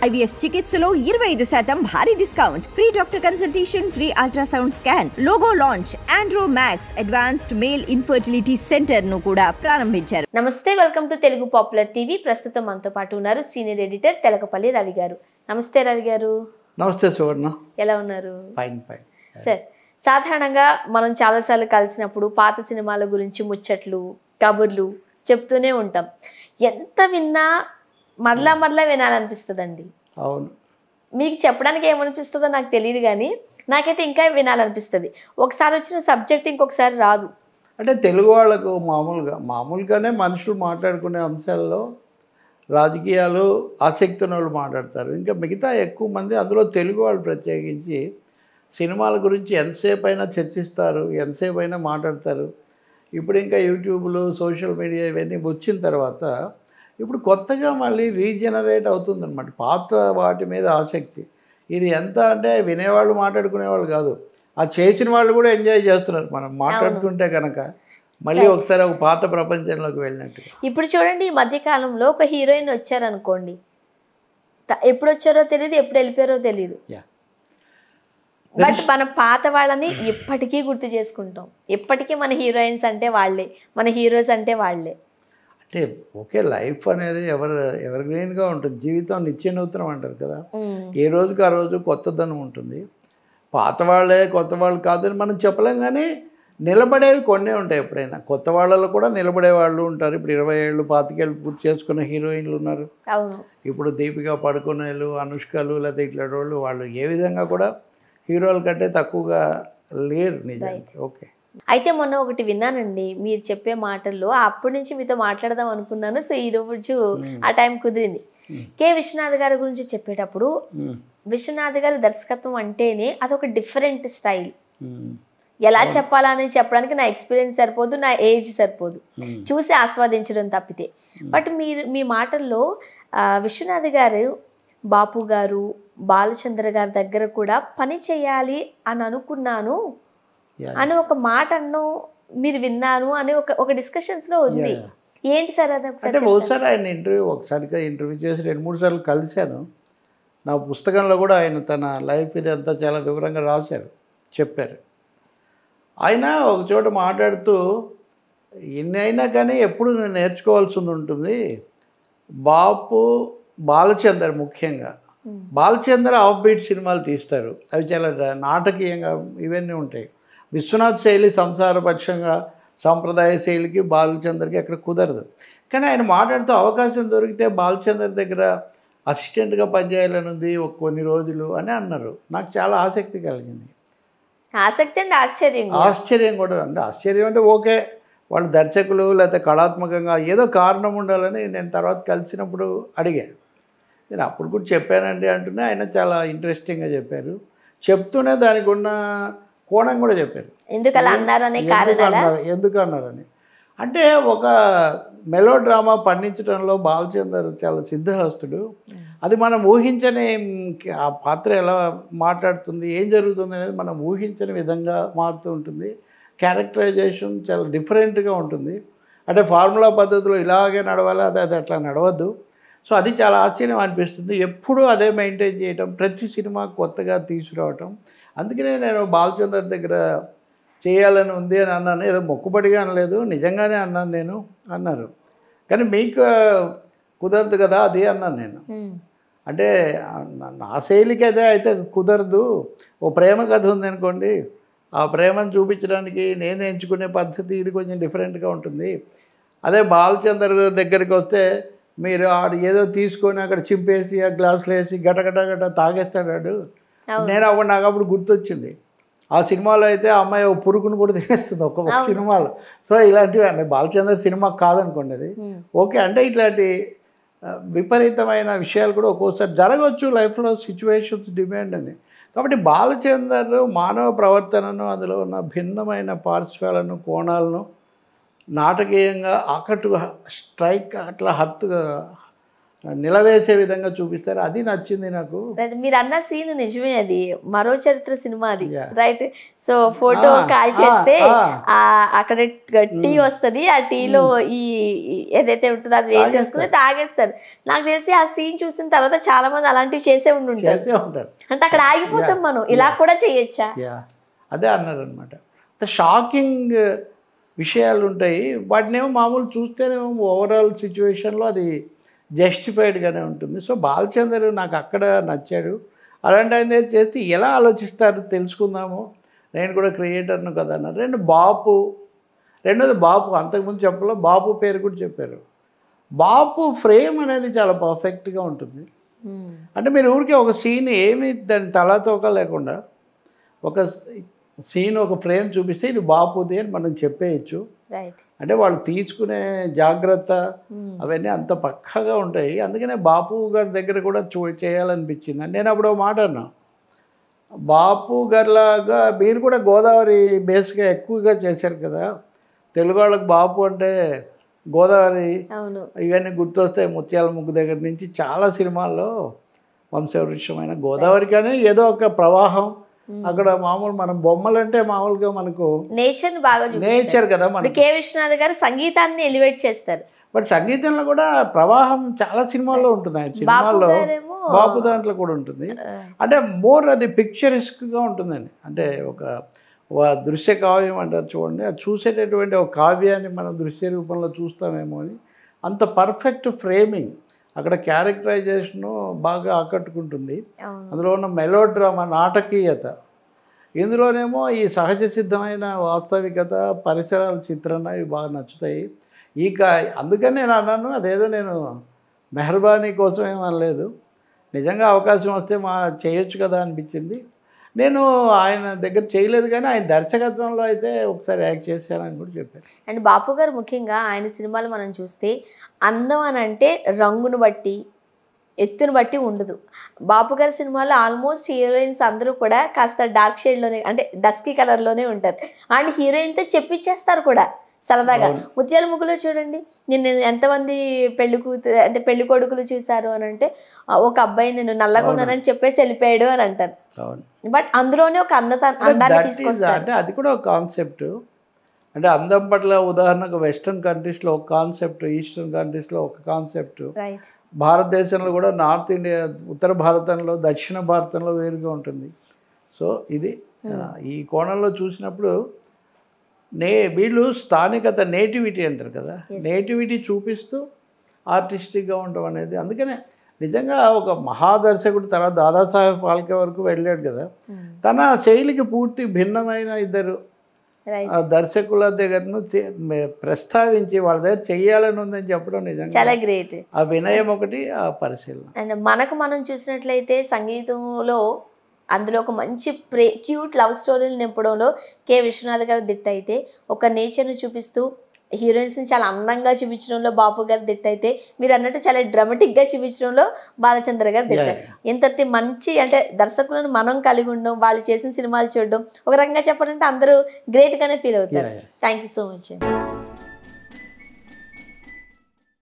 IVF చికిత్సలో 25% భారీ discount, free doctor consultation, free ultrasound scan, logo launch, Andro max advanced male infertility centre ను కూడా ప్రారంభించారు. నమస్తే, welcome to Telugu popular TV. ప్రస్తుతం మనతో పాటు ఉన్నారు సీనియర్ ఎడిటర్ తెలకపల్లి రవి గారు. నమస్తే రవి గారు. నమస్తే సువర్ణ. ఎలా ఉన్నారు? ఫైన్ ఫైన్ సార్, సాధారణంగా మనం చాలాసార్లు కలిసినప్పుడు పాత సినిమాల గురించి ముచ్చట్లు, కబుర్లు చెప్తూనే ఉంటాం. ఎంత విన్నా మరలా వినాలనిపిస్తుందండి. అవును, మీకు చెప్పడానికి ఏమనిపిస్తుందో నాకు తెలియదు, కానీ నాకైతే ఇంకా వినాలనిపిస్తుంది. ఒకసారి వచ్చిన సబ్జెక్ట్ ఇంకొకసారి రాదు. అంటే తెలుగు వాళ్ళకు మామూలుగానే మనుషులు మాట్లాడుకునే అంశాల్లో రాజకీయాలు ఆసక్తి ఉన్న వాళ్ళు మాట్లాడతారు. ఇంకా మిగతా ఎక్కువ మంది, అందులో తెలుగు వాళ్ళు ప్రత్యేకించి సినిమాల గురించి ఎంతసేపు అయినా చర్చిస్తారు, ఎంతసేపు అయినా మాట్లాడతారు. ఇప్పుడు ఇంకా యూట్యూబ్లు, సోషల్ మీడియా ఇవన్నీ వచ్చిన తర్వాత ఇప్పుడు కొత్తగా మళ్ళీ రీజనరేట్ అవుతుందన్నమాట పాత వాటి మీద ఆసక్తి. ఇది ఎంత అంటే వినేవాళ్ళు మాట్లాడుకునేవాళ్ళు కాదు, ఆ చేసిన వాళ్ళు కూడా ఎంజాయ్ చేస్తున్నారు మనం మాట్లాడుతుంటే కనుక. మళ్ళీ ఒకసారి ఒక పాత ప్రపంచంలోకి వెళ్ళినట్టు. ఇప్పుడు చూడండి, ఈ మధ్యకాలంలో ఒక హీరోయిన్ వచ్చారనుకోండి, ఎప్పుడు వచ్చారో తెలియదు, ఎప్పుడు వెళ్ళిపోయారో తెలియదు. బట్ మన పాత వాళ్ళని ఎప్పటికీ గుర్తు చేసుకుంటాం. ఎప్పటికీ మన హీరోయిన్స్ అంటే వాళ్ళే, మన హీరోస్ అంటే వాళ్ళే. అంటే ఓకే, లైఫ్ అనేది ఎవర్ గ్రీన్గా ఉంటుంది. జీవితం నిత్య నూతనం అంటారు కదా, ఏ రోజుకి ఆ రోజు కొత్తదనం ఉంటుంది. పాత వాళ్ళే కొత్త వాళ్ళు కాదని మనం చెప్పలేం, కానీ నిలబడేవి కొన్నే ఉంటాయి. ఎప్పుడైనా కొత్త వాళ్ళలో కూడా నిలబడే వాళ్ళు ఉంటారు. ఇప్పుడు 20 ఏళ్ళు 25 ఏళ్ళు పూర్తి చేసుకున్న హీరోయిన్లు ఉన్నారు. ఇప్పుడు దీపిక పడుకునేలు, అనుష్కలు, లేకపోతే ఇట్లాంటి వాళ్ళు ఏ విధంగా కూడా హీరోల కంటే తక్కువగా లేరు నిజానికి. ఓకే, అయితే మొన్న ఒకటి విన్నానండి మీరు చెప్పే మాటల్లో, అప్పటి నుంచి మీతో మాట్లాడదాం అనుకున్నాను. సో ఈ రోజు ఆ టైం కుదిరింది. కె విశ్వనాథ్ గారి గురించి చెప్పేటప్పుడు, విశ్వనాథ్ గారి దర్శకత్వం అంటేనే అదొక డిఫరెంట్ స్టైల్. ఎలా చెప్పాలని చెప్పడానికి నా ఎక్స్పీరియన్స్ సరిపోదు, నా ఏజ్ సరిపోదు, చూసి ఆస్వాదించడం తప్పితే. బట్ మీ మాటల్లో విశ్వనాథ్ గారు, బాపు గారు, బాలచంద్ర గారి దగ్గర కూడా పని చేయాలి అని అనుకున్నాను అని ఒక మాట మీరు విన్నాను అని ఒక డిస్కషన్స్లో ఉంది. ఏంటి సార్ అది? ఒకసారి ఆయన ఇంటర్వ్యూ చేసి 2-3 సార్లు కలిశాను. నా పుస్తకంలో కూడా ఆయన తన లైఫ్ ఇది అంతా చాలా వివరంగా రాశారు, చెప్పారు. ఆయన ఒక చోట మాట్లాడుతూ, ఎన్ని అయినా కానీ ఎప్పుడు నేను నేర్చుకోవాల్సింది ఉంటుంది. బాలచంద్ర ముఖ్యంగా, బాలచంద్ర ఆఫ్ బీట్ సినిమాలు తీస్తారు, అవి చాలా నాటకీయంగా ఇవన్నీ ఉంటాయి. విశ్వనాథ్ శైలి సంసారపక్షంగా సాంప్రదాయ శైలికి బాలచంద్రకి అక్కడ కుదరదు. కానీ ఆయన మాట్లాడుతూ అవకాశం దొరికితే బాలచంద్ర దగ్గర అసిస్టెంట్గా పనిచేయాలని ఉంది కొన్ని రోజులు అని అన్నారు. నాకు చాలా ఆసక్తి కలిగింది. ఆశ్చర్యం కూడా. అంటే ఆశ్చర్యం అంటే ఓకే, వాళ్ళు దర్శకులు లేకపోతే కళాత్మకంగా ఏదో కారణం ఉండాలని నేను తర్వాత కలిసినప్పుడు అడిగాను. నేను అప్పుడు కూడా చెప్పానండి అంటూనే ఆయన చాలా ఇంట్రెస్టింగ్గా చెప్పారు. చెప్తూనే దానికి ఉన్న కోణం కూడా చెప్పారు, ఎందుకు అన్నారని. అంటే ఒక మెలో డ్రామా పండించడంలో బాలచందర్ చాలా సిద్ధహస్తుడు. అది మనం ఊహించని, ఆ పాత్ర ఎలా మాట్లాడుతుంది, ఏం జరుగుతుంది అనేది మనం ఊహించని విధంగా మారుతూ ఉంటుంది. క్యారెక్టరైజేషన్ చాలా డిఫరెంట్గా ఉంటుంది. అంటే ఫార్ములా పద్ధతిలో ఇలాగే నడవాలి, అది అట్లా నడవద్దు. సో అది చాలా ఆశ్చర్యం అనిపిస్తుంది. ఎప్పుడూ అదే మెయింటైన్ చేయటం, ప్రతి సినిమా కొత్తగా తీసుకురావటం. అందుకనే నేను బాలచందర్ దగ్గర చేయాలని ఉంది అని అన్నాను. ఏదో మొక్కుబడిగా అనలేదు, నిజంగానే అన్నాను నేను అన్నారు. కానీ మీకు కుదరదు కదా అది అన్నాను నేను. అంటే నా శైలికి అదే అయితే కుదరదు. ఓ ప్రేమ కథ ఉంది అనుకోండి, ఆ ప్రేమను చూపించడానికి నేను ఎంచుకునే పద్ధతి ఇది కొంచెం డిఫరెంట్గా ఉంటుంది. అదే బాలచందర్ దగ్గరికి వస్తే మీరు ఆడు ఏదో తీసుకొని అక్కడ చింపేసి ఆ గ్లాసులు వేసి గట తాగేస్తాడు. నాకు అప్పుడు గుర్తొచ్చింది, ఆ సినిమాలో అయితే ఆ అమ్మాయి ఒక పురుగును కూడా తినేస్తుంది ఒక్కొక్క సినిమాలో. సో ఇలాంటివి అంటే బాలచంద్ర సినిమా కాదనుకోండి అది. ఓకే, అంటే ఇట్లాంటి విపరీతమైన విషయాలు కూడా ఒక్కోసారి జరగవచ్చు లైఫ్లో, సిచ్యువేషన్స్ డిమాండ్ అని. కాబట్టి బాలచందర్ మానవ ప్రవర్తనను, అందులో ఉన్న భిన్నమైన పార్శ్వాలను, కోణాలను నాటకీయంగా స్ట్రైక్ అట్లా నిలవేసే విధంగా చూపిస్తారు. అది నచ్చింది నాకు. మీరు అన్న సీన్ నిజమే, అది మరో చరిత్ర సినిమా అది, రైట్? సో ఫోటో కాల్ చేస్తే అక్కడ టీ వస్తుంది, ఆ టీలో ఈ ఏదైతే ఉంటుందో అది వేసేసుకుని తాగేస్తారు. నాకు తెలిసి ఆ సీన్ చూసిన తర్వాత చాలా మంది అలాంటివి చేసే ఉంటారు. అంటే అక్కడ ఆగిపోతాం మనం, ఇలా కూడా చేయొచ్చా? అదే అన్నారు అనమాట. షాకింగ్ విషయాలు ఉంటాయి, వాటినేమో మామూలు చూస్తేనేమో ఓవరాల్ సిచ్యువేషన్లో అది జస్టిఫైడ్గానే ఉంటుంది. సో బాలచందర్ నాకు అక్కడ నచ్చాడు. అలాంటి ఆయన చేస్తే ఎలా ఆలోచిస్తారు తెలుసుకుందాము, నేను కూడా క్రియేటర్ను కదా అన్నారు. రెండోది బాపు, అంతకుముందు చెప్పలో బాపు పేరు కూడా చెప్పారు. బాపు ఫ్రేమ్ అనేది చాలా పర్ఫెక్ట్గా ఉంటుంది. అంటే మీరు ఊరికే ఒక సీన్ ఏమి దాని తలాతోక లేకుండా ఒక సీన్ ఒక ఫ్రేమ్ చూపిస్తే ఇది బాపుది అని మనం చెప్పేయచ్చు. అంటే వాళ్ళు తీసుకునే జాగ్రత్త అవన్నీ అంత పక్కాగా ఉంటాయి. అందుకనే బాపు గారి దగ్గర కూడా చేయాలనిపించింది. నేను అప్పుడు మాట అన్నా, బాపు గారిలాగా మీరు కూడా గోదావరి బేస్గా ఎక్కువగా చేశారు కదా, తెలుగు వాళ్ళకి బాపు అంటే గోదావరి ఇవన్నీ గుర్తొస్తాయి. ముత్యాల ముగ్గు దగ్గర నుంచి చాలా సినిమాల్లో వంశవృక్షమైన గోదావరి కానీ ఏదో ఒక ప్రవాహం అక్కడ మామూలు మనం బొమ్మలంటే మామూలుగా మనకు నేచర్ బాగా నేచర్ కదా. మన కె విశ్వనాథ్ గారు సంగీతాన్ని ఎలివేట్ చేస్తారు, బట్ సంగీతంలో కూడా ప్రవాహం చాలా సినిమాల్లో ఉంటుంది. ఆయన సినిమాల్లో బాపు దాంట్లో కూడా ఉంటుంది. అంటే మోర్ అది పిక్చరిస్క్గా ఉంటుందండి. అంటే ఒక దృశ్య కావ్యం అంటారు చూడండి, అది చూసేటటువంటి ఒక కావ్యాన్ని మనం దృశ్య రూపంలో చూస్తామేమో అని అంత పర్ఫెక్ట్ ఫ్రేమింగ్, అక్కడ క్యారెక్టరైజేషను బాగా ఆకట్టుకుంటుంది. అందులో ఉన్న మెలోడ్రామా, నాటకీయత, ఇందులోనేమో ఈ సహజ సిద్ధమైన వాస్తవికత, పరిసరాల చిత్రణ ఇవి బాగా నచ్చుతాయి. అందుకని నేను అన్నాను, అదేదో నేను మెహర్బానీ కోసం ఏమనలేదు, నిజంగా అవకాశం వస్తే చేయొచ్చు కదా అనిపించింది. నేను ఆయన దగ్గర చేయలేదు కానీ ఆయన దర్శకత్వంలో అయితే ఒకసారి యాక్ట్ చేశానని కూడా చెప్పాను. అండ్ బాపు గారు ముఖ్యంగా ఆయన సినిమాలు మనం చూస్తే అందం అని అంటే రంగును బట్టి ఎత్తును బట్టి ఉండదు. బాపు గారి సినిమాలో ఆల్మోస్ట్ హీరోయిన్స్ అందరూ కూడా కాస్త డార్క్ షేడ్లోనే అంటే డస్కీ కలర్లోనే ఉంటారు. అండ్ హీరోయిన్తో చెప్పించేస్తారు కూడా సరదాగా. ముత్యాల ముగ్గులో చూడండి, నేను ఎంతమంది పెళ్లి కొడుకులు చూశారు అని అంటే ఒక అబ్బాయి నేను నల్లగా ఉన్నానని చెప్పేసి వెళ్ళిపోయాడు అని అంటారు. బట్ అందులోనే ఒక అందాన్ని తీసుకొస్తారు. అంటే అది కూడా ఒక కాన్సెప్ట్. అంటే అందం పట్ల ఉదాహరణకు వెస్ట్రన్ కంట్రీస్లో ఒక కాన్సెప్ట్, ఈస్టర్న్ కంట్రీస్లో ఒక కాన్సెప్ట్, భారతదేశంలో కూడా నార్త్ ఇండియా, ఉత్తర భారతంలో, దక్షిణ భారతంలో వేరుగా ఉంటుంది. సో ఇది ఈ కోణంలో చూసినప్పుడు వీళ్ళు స్థానికత, నేటివిటీ అంటారు కదా, నేటివిటీ చూపిస్తూ ఆర్టిస్టిక్గా ఉండడం అనేది. అందుకనే నిజంగా ఒక మహాదర్శకుడు తర్వాత దాదాసాహెబ్ ఫాల్కే వరకు వెళ్ళాడు కదా, తన శైలికి పూర్తి భిన్నమైన ఇద్దరు దర్శకుల దగ్గరను ప్రస్తావించి వాళ్ళ దగ్గర చెయ్యాలని ఉందని చెప్పడం నిజంగా చాలా గ్రేట్. ఆ వినయం ఒకటి, ఆ పరిశీలన. అండ్ మనం చూసినట్లయితే సంగీతంలో అందులో ఒక మంచి క్యూట్ లవ్ స్టోరీని నింపడంలో కె విశ్వనాథ్ గారు దిట్ట అయితే, ఒక నేచర్ని చూపిస్తూ హీరోయిన్స్ని చాలా అందంగా చూపించడంలో బాపు గారు దిట్ట అయితే, మీరు అన్నట్టు చాలా డ్రామాటిక్గా చూపించడంలో బాలచంద్ర గారు దిట్ట. ఇంతటి మంచి అంటే దర్శకులను మనం కలిగి ఉండడం, వాళ్ళు చేసిన సినిమాలు చూడడం, ఒక రకంగా చెప్పాలంటే అందరూ గ్రేట్గానే ఫీల్ అవుతారు. Thank you so much.